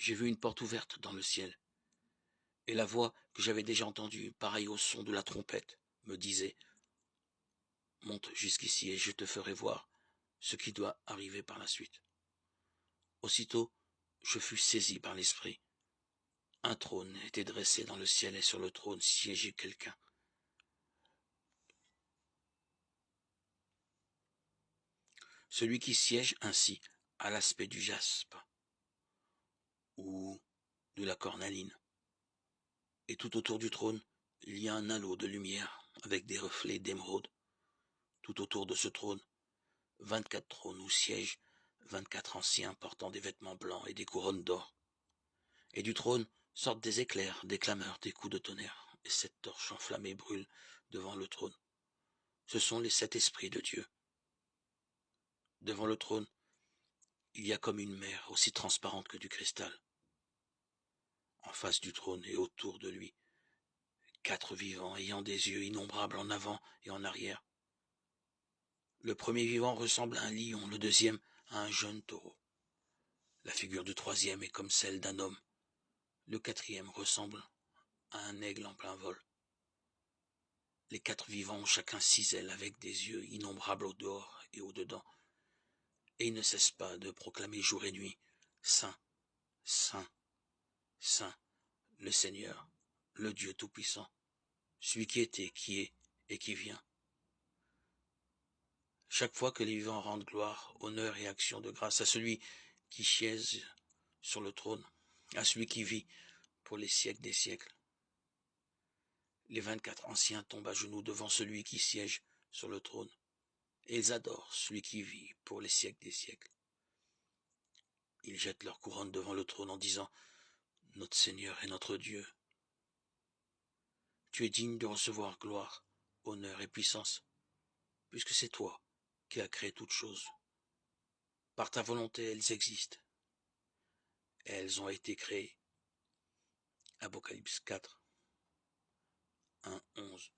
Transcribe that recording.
j'ai vu une porte ouverte dans le ciel, et la voix que j'avais déjà entendue, pareille au son de la trompette, me disait « Monte jusqu'ici et je te ferai voir ce qui doit arriver par la suite. » Aussitôt, je fus saisi par l'esprit. Un trône était dressé dans le ciel et sur le trône siégeait quelqu'un. Celui qui siège ainsi a l'aspect du jaspe ou de la cornaline. Et tout autour du trône, il y a un halo de lumière avec des reflets d'émeraude. Tout autour de ce trône, 24 trônes où siègent 24 anciens portant des vêtements blancs et des couronnes d'or. Et du trône sortent des éclairs, des clameurs, des coups de tonnerre, et 7 torches enflammées brûlent devant le trône. Ce sont les 7 esprits de Dieu. Devant le trône, il y a comme une mer aussi transparente que du cristal. En face du trône et autour de lui, 4 vivants ayant des yeux innombrables en avant et en arrière. Le premier vivant ressemble à un lion, le deuxième à un jeune taureau. La figure du troisième est comme celle d'un homme. Le quatrième ressemble à un aigle en plein vol. Les 4 vivants ont chacun 6 ailes avec des yeux innombrables au dehors et au dedans. Et ils ne cessent pas de proclamer jour et nuit, Saint, Saint, Saint, le Seigneur, le Dieu Tout-Puissant, celui qui était, qui est et qui vient. Chaque fois que les vivants rendent gloire, honneur et action de grâce à celui qui siège sur le trône, à celui qui vit pour les siècles des siècles. Les 24 anciens tombent à genoux devant celui qui siège sur le trône, et ils adorent celui qui vit pour les siècles des siècles. Ils jettent leur couronne devant le trône en disant « Notre Seigneur et notre Dieu, tu es digne de recevoir gloire, honneur et puissance, puisque c'est toi qui as créé toutes choses. Par ta volonté, elles existent. Elles ont été créées. » Apocalypse 4, 1, 11.